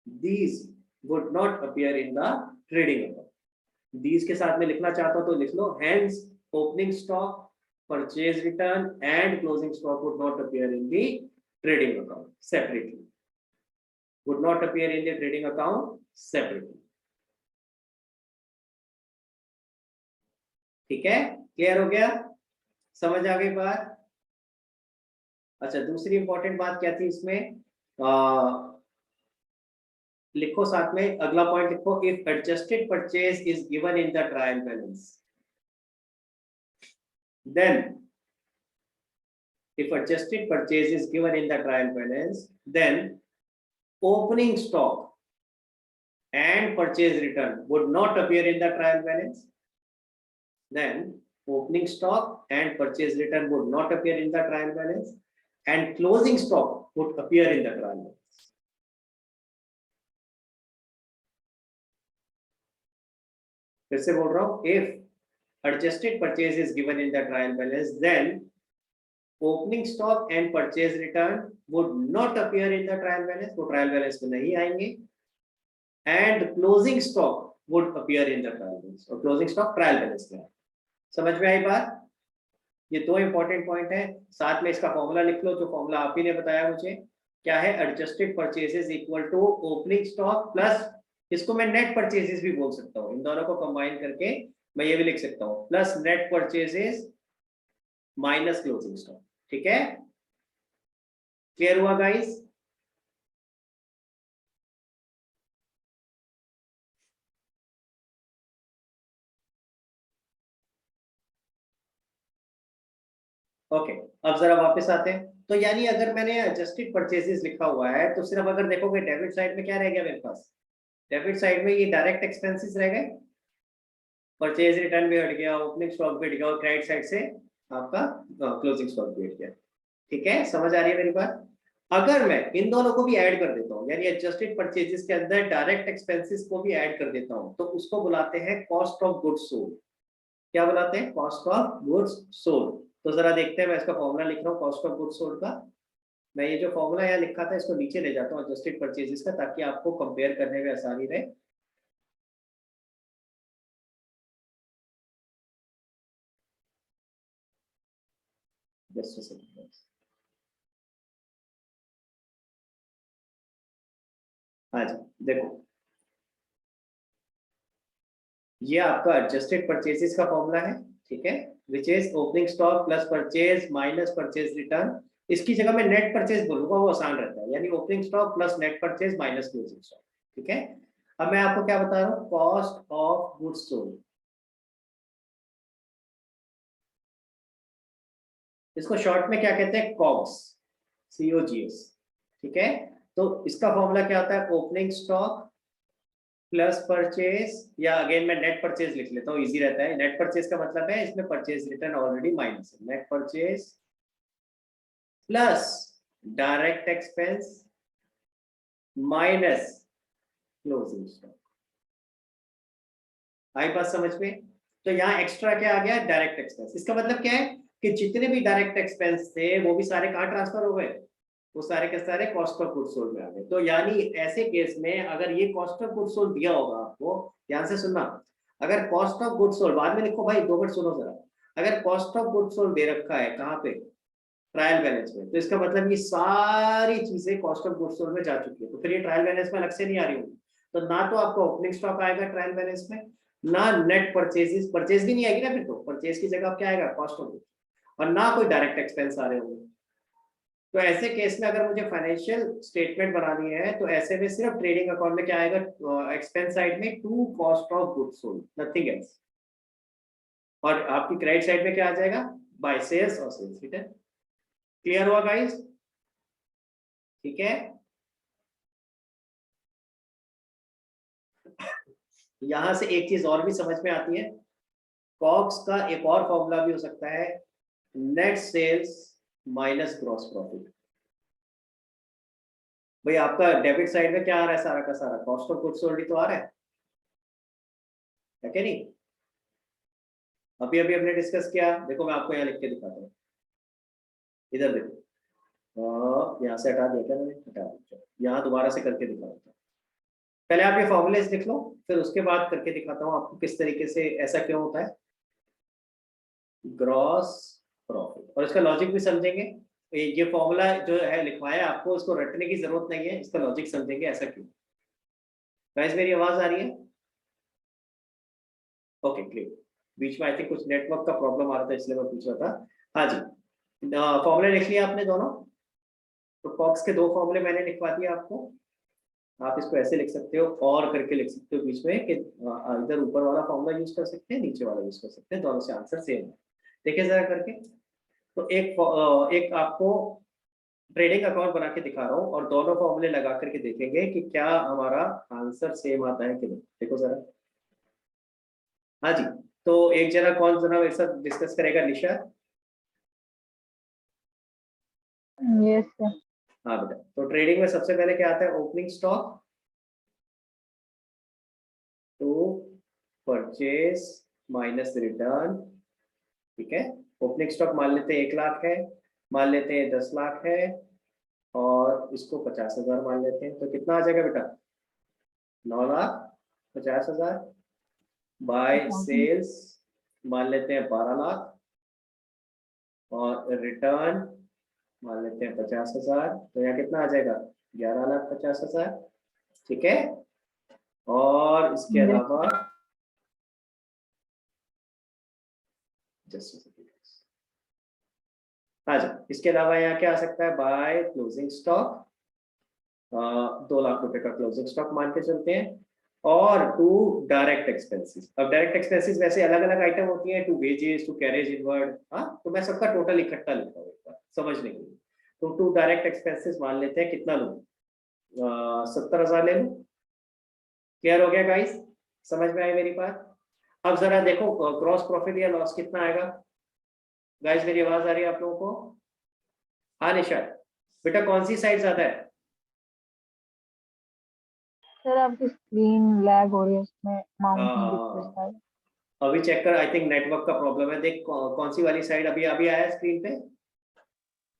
A: these would not appear in the trading account। These के साथ में लिखना चाहता हूं तो लिख लो, hence opening stock, purchase return and closing stock would not appear in the trading account separately, would not appear in the trading account separately। ठीक है, क्लियर हो गया? समझ आ गई बात? अच्छा, दूसरी इंपॉर्टेंट बात क्या थी इसमें, लिखो साथ में अगला पॉइंट लिखो, if adjusted purchase is given in the trial balance, then if adjusted purchase is given in the trial balance, then opening stock and purchase return would not appear in the trial balance, then opening stock and purchase return would not appear in the trial balance and closing stock would appear in the trial balance। फिर से बोल रहा हूं, if adjusted purchase is given in the trial balance, then opening stock and purchase return would not appear in the trial balance, वो trial balance में नहीं आएंगे, and closing stock would appear in the trial balance, और closing stock trial balance में। समझ में आई बात? ये दो इंपॉर्टेंट पॉइंट है, साथ में इसका फॉर्मूला लिख लो, जो फॉर्मूला आप ही ने बताया मुझे, क्या है, adjusted purchases equal to opening stock plus, इसको मैं नेट परचेजेस भी बोल सकता हूँ, इन दोनों को कंबाइन करके मैं ये भी लिख सकता हूँ, plus net purchases minus closing stock. ठीक है, क्लियर हुआ गाइस? ओके, अब जरा वापस आते हैं। तो यानी अगर मैंने एडजस्टेड परचेजेस लिखा हुआ है तो सिर्फ अगर देखोगे डेबिट साइड में क्या रह गया मेरे पास, डेबिट साइड में ये डायरेक्ट एक्सपेंसेस रह गए, परचेज रिटर्न भी हट गया, ओपनिंग स्टॉक भी हट गया और क्रेडिट साइड से आपका क्लोजिंग स्टॉक भी हट गया। ठीक है, समझ आ रही है मेरी बात? अगर मैं इन दोनों को भी ऐड कर देता हूँ, यानी एडजस्टेड परचेजेस के अंदर डायरेक्ट एक्सपेंसेस को भी ऐड कर देता हूँ, तो उसको बुलाते हैं कॉस्ट ऑफ गुड्स सोल्ड। क्या बुलाते हैं? Cost of goods sold. तो जरा देखते हैं, मैं इसका फॉर्मूला लिख रहा हूँ कॉस्ट ऑफ गुड्स सोल्ड का। मैं ये जो फॉर्मूला यहाँ लिखा था इसको नीचे ले जाता हूँ एडजस्टेड परचेजेस का, ताकि आपको कंपेयर करने में आसानी रहे। Just a second. हाँ जी, देखो ये आपका एडजस्टेड परचेजेस का फॉर्मूला है, ठीक है, which is opening stock plus purchase minus purchase return. इसकी जगह मैं नेट परचेज बोलूंगा, वो आसान रहता है, यानी opening stock plus net purchase minus closing stock. ठीक है, अब मैं आपको क्या बता रहा हूँ, कॉस्ट ऑफ गुड्स सोल्ड। इसको शॉर्ट में क्या कहते हैं? COGS, COGS। ठीक है, तो इसका फॉर्मूला क्या होता है? ओपनिंग स्टॉक प्लस परचेज, या अगेन मैं नेट परचेज लिख लेता हूँ, इजी रहता है। नेट परचेज का मतलब है इसमें परचेज रिटर्न ऑलरेडी माइनस है, net purchase plus direct expense minus closing stock. आई बात समझ में? तो यहाँ एक्स्ट्रा क्या आ गया? Direct expense. इसका मतलब क्या है कि जितने भी डायरेक्ट एक्सपेंस थे वो भी सारे कहाँ ट्रांसफर हो गए? वो सारे के सारे कॉस्ट ऑफ गुड्स सोल्ड में आ गए। तो यानी ऐसे केस में अगर ये कॉस्ट ऑफ गुड्स सोल्ड दिया होगा आपको, ध्यान से सुनना, अगर कॉस्ट ऑफ गुड्स सोल्ड, बाद में लिखो भाई, 2 मिनट सुनो जरा। अगर कॉस्ट ऑफ गुड्स सोल्ड दे रखा है कहाँ पे? ट्रायल बैलेंस में, तो इसका मतलब ये सारी चीजें कॉस्ट ऑफ गुड्स सोल्ड में जा चुकी है, तो फिर ये ट्रायल बैलेंस में अलग से नहीं आ रही होगी। तो ना तो आपका ओपनिंग स्टॉक आएगा ट्रायल बैलेंस में, ना नेट परचेजेस, परचेज भी नहीं आएगी ना, फिर तो परचेज की जगह क्या आएगा? कॉस्ट ऑफ गुड्स, और ना कोई डायरेक्ट एक्सपेंस आ रहे होंगे। तो ऐसे केस में अगर मुझे फाइनेंशियल स्टेटमेंट बनानी है तो ऐसे में सिर्फ ट्रेडिंग अकाउंट में क्या आएगा? एक्सपेंस साइड में to cost of goods sold, nothing else. और आपकी क्रेडिट साइड में क्या आ जाएगा? बाय सेल्स और सेल्स रिटर्न। क्लियर हुआ गाइस? ठीक है, यहां से एक चीज और भी समझ में आती है, कॉग्स का एक और फॉर्मूला भी हो सकता है, net sales minus gross profit. भाई आपका डेबिट साइड में क्या आ रहा है? सारा का सारा कॉस्ट ऑफ गुड्स सोल्ड ही तो आ रहा है क्या नहीं? अभी अभी हमने डिस्कस किया, देखो मैं आपको यहाँ लिख के दिखाता हूँ, इधर देखो, यहाँ से हटा दिया क्या मैंने? हटा दिया, यहाँ दोबारा से करके दिखा देता हूँ। पहले आप ये फॉर्मूलेस लिख लो, फिर उसके बाद करके दिखाता हूँ आपको किस तरीके से ऐसा क्यों होता है। ग्रॉस प्रॉफिट, और इसका लॉजिक भी समझेंगे। ये फॉर्मूला जो है लिखवाया आपको, उसको रटने की जरूरत नहीं है, इसका लॉजिक समझेंगे ऐसा क्यों। गाइस मेरी आवाज आ रही है? Okay clear. बीच में आई थिंक कुछ नेटवर्क का प्रॉब्लम आ रहा था, इसलिए मैं पूछ रहा था। हाँ जी, फॉर्मूले लिख लिया आपने दोनों? तो कॉक्स के 2 फॉर्मूले मैंने लिखवा दिए आपको। आप इसको ऐसे लिख सकते हो और करके लिख सकते हो बीच में कि इधर ऊपर वाला फॉर्मूला यूज कर सकते हैं, नीचे वाला यूज कर सकते हैं, दोनों से आंसर सेम है। देखिए जरा करके, तो एक आपको ट्रेडिंग अकाउंट बना के दिखा रहा हूँ और दोनों फॉर्मूले लगा करके देखेंगे कि क्या हमारा आंसर सेम आता है कि नहीं। देखो जरा। हाँ जी, तो एक जना कौन जना मेरे साथ डिस्कस करेगा? निशा?
C: Yes sir.
A: हाँ बेटा, तो ट्रेडिंग में सबसे पहले क्या आता है? Opening stock to purchase minus return. ठीक है, ओपनिंग स्टॉक मान लेते हैं 1 लाख है, मान लेते हैं 10 लाख है, और इसको 50,000 मान लेते हैं, तो कितना आ जाएगा बेटा? 9,50,000 बाय सेल्स मान लेते हैं 12 लाख, और रिटर्न मान लेते हैं 50,000, तो यहाँ कितना आ जाएगा? 11,50,000। ठीक है, और इसके अलावा हाँ जी, इसके अलावा यहाँ क्या आ सकता है? बाय क्लोजिंग स्टॉक, 2 लाख रुपए का क्लोजिंग स्टॉक मान के चलते हैं, और टू डायरेक्ट एक्सपेंसेस। अब डायरेक्ट एक्सपेंसेस वैसे अलग अलग आइटम होती हैं, to wages, to carriage inward, हाँ तो मैं सबका टोटल इकट्ठा लिखता हूँ एक बार समझने के लिए। तो टू डायरेक्ट एक्सपेंसेस मान लेते हैं, कितना लूँ, 70,000 ले लूँ। क्लियर हो गया गाइस, समझ में आई मेरी बात। अब जरा देखो ग्रॉस प्रॉफिट या लॉस कितना आएगा। गाइस मेरी आवाज आ रही है आप लोगों को? हाँ निशा बेटा, कौन सी साइड ज्यादा है?
C: सर आपकी स्क्रीन लैग हो रही है, उसमें माउंट नहीं दिख रहा
A: हाँ,
C: है।
A: अभी चेक कर, आई थिंक नेटवर्क का प्रॉब्लम है। देख कौन सी वाली साइड अभी अभी आया स्क्रीन पे?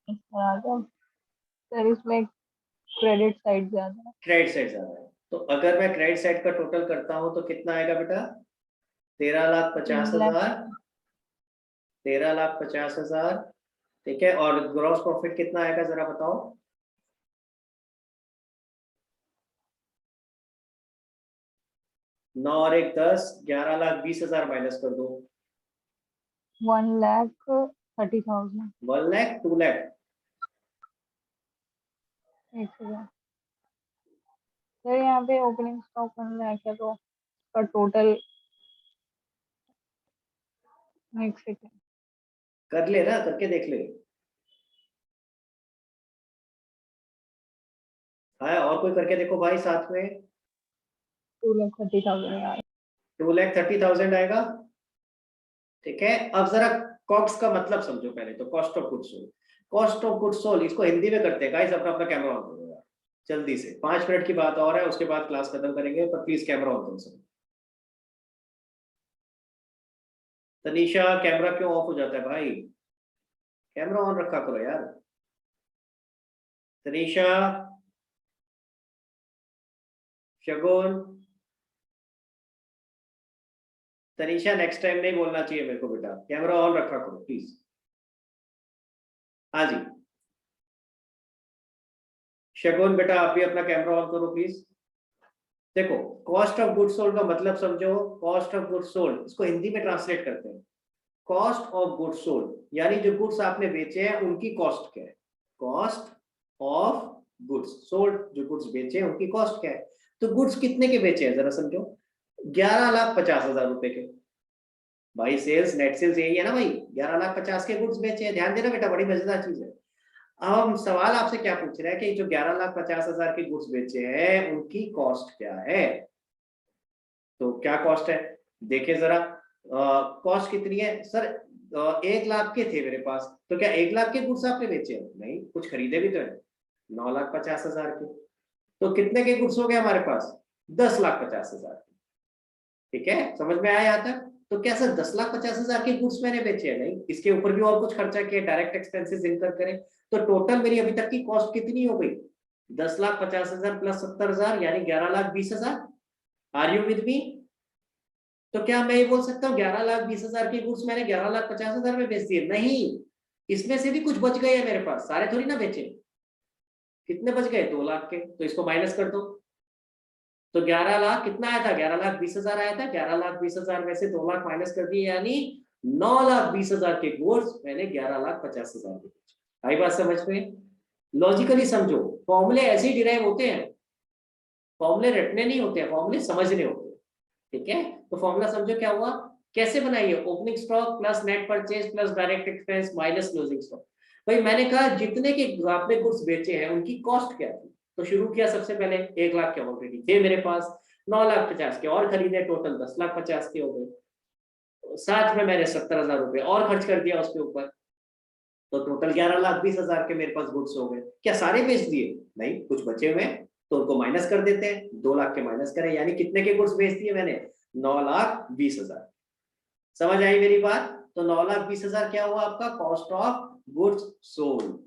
C: इस तरह आ जाओ सर, इसमें क्रेडिट साइड ज्यादा है।
A: क्रेडिट साइड ज्यादा है, तो अगर मैं क्रेडिट साइड का टोटल करता हूं तो कितना आएगा बेटा? 13,50,000। 13,50,000, ठीक है। और ग्रॉस प्रॉफिट कितना आएगा जरा बताओ? 9 और 1 10, 11,20,000 माइनस कर दो।
C: 1,30,000।
A: 1 लाख, 2 लाख?
C: एक सेकंड सर, यहाँ पे ओपनिंग स्टॉक 1 लाख है, तो उसका टोटल, एक सेकंड
A: कर ले ना, करके देख ले। हाँ और कोई करके देखो भाई साथ में।
C: 2,30,000 यार।
A: 2,30,000 आएगा, ठीक है। अब जरा कॉस्ट का मतलब समझो पहले तो, cost of goods sold. Cost of goods sold इसको हिंदी में करते हैं गाइस। अपना अपना कैमरा ऑन करो यार जल्दी से, 5 मिनट की बात और है, उसके बाद क्लास खत्म करेंगे, पर प्लीज कैमरा ऑन करो सब। तनीषा कैमरा क्यों ऑफ हो जाता है भाई? कैमरा ऑन रखा करो यार। तनीषा, शगुन, तनीषा नेक्स्ट टाइम नहीं बोलना चाहिए मेरे को बेटा, कैमरा ऑन रखा करो प्लीज। हाँ जी शगुन बेटा, आप भी अपना कैमरा ऑन करो प्लीज। देखो कॉस्ट ऑफ गुड्स सोल्ड का मतलब समझो। कॉस्ट ऑफ गुड्स सोल्ड इसको हिंदी में ट्रांसलेट करते हैं। कॉस्ट ऑफ गुड्स सोल्ड यानी जो गुड्स आपने बेचे हैं उनकी कॉस्ट क्या है। कॉस्ट ऑफ गुड्स सोल्ड, जो गुड्स बेचे हैं उनकी कॉस्ट क्या है। तो गुड्स कितने के बेचे हैं जरा समझो? 11,50,000 रुपए के। भाई सेल्स, नेट सेल्स यही है ना भाई, 11,50,000 के गुड्स बेचे हैं। ध्यान देना बेटा, बड़ी मजेदार चीज है। अब हम सवाल आपसे क्या पूछ रहे हैं कि जो 11,50,000 के गुड्स बेचे हैं उनकी कॉस्ट क्या है। तो क्या कॉस्ट है देखिए जरा। कॉस्ट कितनी है सर? 1 लाख के थे मेरे पास, तो क्या 1 लाख के गुड्स आपने बेचे? नहीं, कुछ खरीदे भी तो है। 9,50,000 के, तो कितने के गुड्स हो गए हमारे पास? 10,50,000 के, ठीक है। समझ में आया यहाँ तक? तो क्या सर 10,50,000 के गुड्स मैंने बेचे हैं? नहीं, इसके ऊपर भी और कुछ खर्चा किया, डायरेक्ट एक्सपेंसेस इनकर करें, तो टोटल मेरी अभी तक की कॉस्ट कितनी हो गई? 10,50,000 प्लस 70,000 यानी 11,20,000। Are you with me? तो क्या मैं ये बोल सकता हूँ 11,20,000 के गुड्स मैंने 11,50,000 में बेच दिए? नहीं, इसमें से भी कुछ बच गए हैं मेरे पास, सारे थोड़ी ना बेचे। कितने बच गए? 2 लाख के, तो इसको माइनस कर दो। तो 11 लाख कितना आया था? 11,20,000 आया था। 11,20,000 में से 2 लाख माइनस कर दिए, यानी 9,20,000 के गुड्स मैंने 11,50,000 के बेचे। आई बात समझ में? लॉजिकली समझो, फॉर्मूले ऐसे ही डिराइव होते हैं। फॉर्मूले रटने नहीं होते हैं, फॉर्मूले समझने होते हैं, ठीक है। तो फॉर्मूला समझो क्या हुआ, कैसे बनाइए? Opening stock plus net purchase plus direct expense minus closing stock. भाई मैंने कहा जितने के आपने गुड्स बेचे हैं उनकी कॉस्ट क्या थी। तो शुरू किया सबसे पहले 1 लाख के ऑलरेडी थे मेरे पास, 9,50,000 के और खरीदे, टोटल 10,50,000 के हो गए। साथ में मैंने 70,000 रुपए और खर्च कर दिया उसके ऊपर, तो टोटल 11,20,000 के मेरे पास गुड्स हो गए। क्या सारे बेच दिए? नहीं, कुछ बचे हुए हैं तो उनको माइनस कर देते हैं। 2 लाख के माइनस करें, यानी कितने के गुड्स बेच दिए मैंने? 9,20,000। समझ आई मेरी बात? तो 9,20,000 क्या हुआ आपका? Cost of goods sold.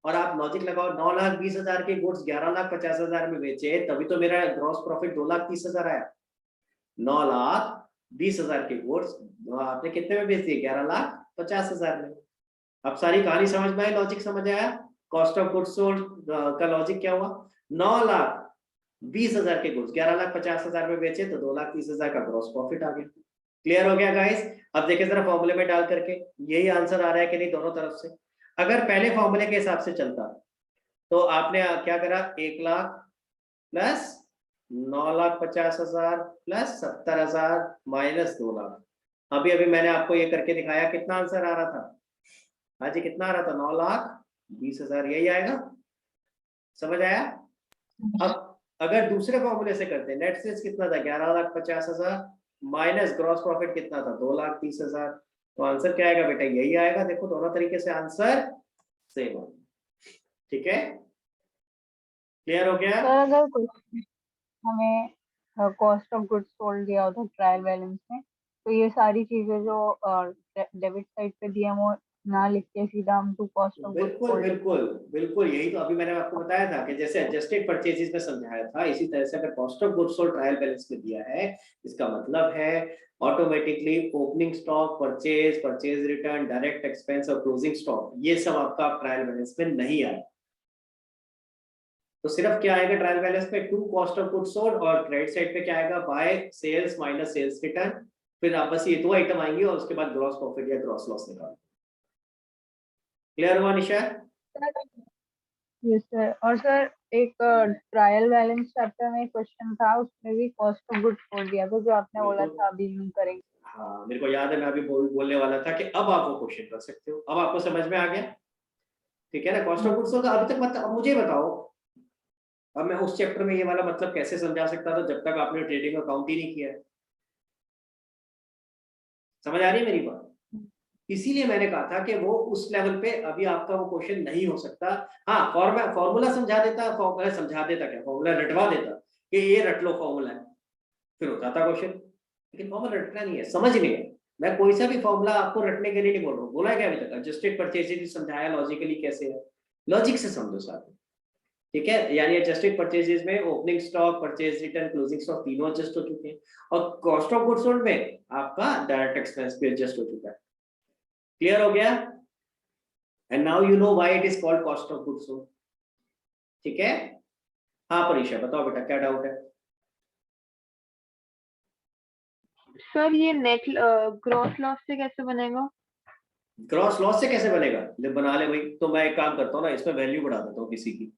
A: और आप लॉजिक लगाओ, 9,20,000 के गुड्स 11,50,000 में बेचे, तभी तो मेरा ग्रॉस प्रॉफिट 2,30,000 आया। 9,20,000 के गुड्स आपने कितने में बेच दिए? 11,50,000 में। अब सारी कहानी समझ में आई? लॉजिक समझ आया? कॉस्ट ऑफ गुड्स सोल्ड का लॉजिक क्या हुआ? 9,20,000 के गुड्स 11,50,000 में बेचे, तो 2,30,000 का ग्रॉस प्रॉफिट आ गया। क्लियर हो गया गाइस? अब देखिए जरा फॉर्मूले में डाल करके यही आंसर आ रहा है कि नहीं दोनों तरफ से। अगर पहले फॉर्मूले के हिसाब से चलता तो आपने क्या करा? 1 lakh plus 9,50,000 plus 70,000 minus 2 lakh. अभी अभी मैंने आपको ये करके दिखाया, कितना आंसर आ रहा था? हाँ जी, कितना आ रहा था? 9,20,000, यही आएगा। समझ आया? अब अगर दूसरे फॉर्मूले से करते हैं, नेट सेल्स कितना था? 11,50,000 माइनस ग्रॉस प्रॉफिट कितना था? 2,30,000। तो आंसर क्या आएगा बेटा? यही आएगा। देखो दोनों तरीके से आंसर सेम है। ठीक है, क्लियर हो गया?
C: सर अगर कोई हमें कॉस्ट ऑफ गुड्स सोल्ड दिया होता ट्रायल बैलेंस में, तो ये सारी चीजें जो डेबिट साइड पे दिया वो ना लिख के सीधा हम टू कॉस्ट ऑफ गुड्स
A: बिल्कुल
C: सोल्ड।
A: बिल्कुल बिल्कुल, यही तो अभी मैंने आपको बताया था कि जैसे एडजस्टेड परचेजेस में समझाया था, इसी तरह से अगर cost of goods sold trial balance में दिया है, इसका मतलब है automatically opening stock, purchase, purchase return, direct expense और क्लोजिंग स्टॉक, ये सब आपका ट्रायल बैलेंस में नहीं आए। तो सिर्फ क्या आएगा ट्रायल बैलेंस में? To cost of goods sold, और क्रेडिट साइड पे क्या आएगा? By sales minus sales return. फिर आप बस ये दो आइटम आएंगे और उसके बाद ग्रॉस प्रॉफिट या ग्रॉस लॉस निकालो। क्लियर हुआ निशा?
C: Yes sir. और सर एक ट्रायल बैलेंस चैप्टर में क्वेश्चन था, उसमें भी कॉस्ट ऑफ गुड्स सोल्ड दिया था, जो आपने बोला था अभी नहीं करेंगे।
A: हाँ, मेरे को याद है, मैं अभी बोलने वाला था कि अब आप वो क्वेश्चन कर सकते हो। अब आपको समझ में आ गया? ठीक है ना? कॉस्ट ऑफ गुड्स सोल्ड अभी तक मतलब, अब मुझे बताओ, अब मैं उस चैप्टर में ये वाला मतलब कैसे समझा सकता था जब तक आपने ट्रेडिंग अकाउंट ही नहीं किया है। समझ आ रही है मेरी बात? इसीलिए मैंने कहा था कि वो उस लेवल पे अभी आपका वो क्वेश्चन नहीं हो सकता। हाँ, फॉर्मूला समझा देता, फॉर्मूला समझा देता, क्या फॉर्मूला रटवा देता कि ये रट लो फॉर्मूला है, फिर होता था क्वेश्चन। लेकिन फॉर्मूला रटना नहीं है, समझने है। मैं कोई सा भी फॉर्मूला आपको रटने के लिए नहीं बोल रहा हूँ। बोला है क्या अभी तक? एडजस्टेड परचेजेस समझाया लॉजिकली कैसे है, लॉजिक से समझो साथ में। ठीक है, यानी एडजस्टेड परचेजेस में opening stock, purchase return, closing stock तीनों एडजस्ट हो चुके हैं, और कॉस्ट ऑफ गुड्स सोल्ड में आपका डायरेक्ट एक्सपेंस भी एडजस्ट हो चुका है। क्लियर हो गया? And now you know why it is called cost of goods sold. ठीक है? हाँ परीक्षा, बताओ बेटा क्या डाउट है?
E: सर ये नेट ग्रॉस लॉस से कैसे बनेगा?
A: ग्रॉस लॉस से कैसे बनेगा? ले बना ले भाई। तो मैं एक काम करता हूँ ना, इसमें वैल्यू बढ़ा देता हूँ किसी की।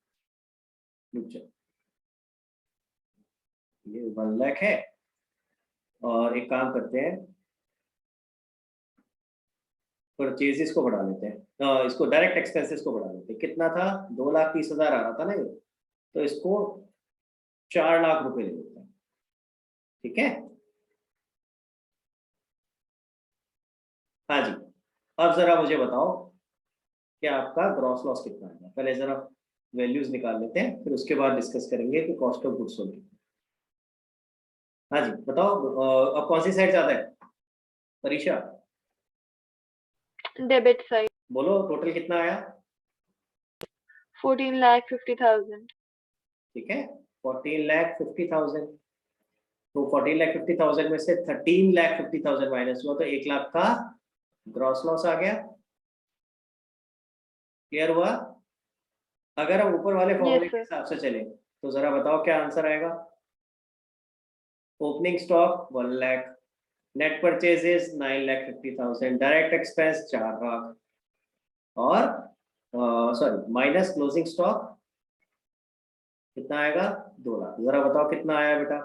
A: ये 1 लाख है, और एक काम करते हैं, परचेजेस को बढ़ा लेते हैं, इसको डायरेक्ट एक्सपेंसेस को बढ़ा लेते हैं। कितना था? 2,30,000 आ रहा था ना ये, तो इसको 4 लाख रुपए ले लेते हैं। ठीक है? हाँ जी, अब जरा मुझे बताओ कि आपका ग्रॉस लॉस कितना है। पहले जरा वैल्यूज निकाल लेते हैं, फिर उसके बाद डिस्कस करेंगे कि कॉस्ट ऑफ गुड्स सोल्ड। हाँ जी बताओ, अब कौन सी साइड ज्यादा है परीक्षा?
E: Debit side.
A: बोलो टोटल कितना आया?
E: 14,50,000।
A: ठीक है, 14,50,000। तो 14,50,000 में से 13,50,000 माइनस हुआ, तो 1 लाख का ग्रॉस लॉस आ गया। क्लियर हुआ? अगर हम ऊपर वाले फॉर्मूले के हिसाब से चलें तो जरा बताओ क्या आंसर आएगा? Opening stock 1 lakh, net purchases 9,50,000, direct expense 4 lakh, और सॉरी माइनस क्लोजिंग स्टॉक कितना आएगा? 2 लाख। जरा बताओ कितना आया बेटा?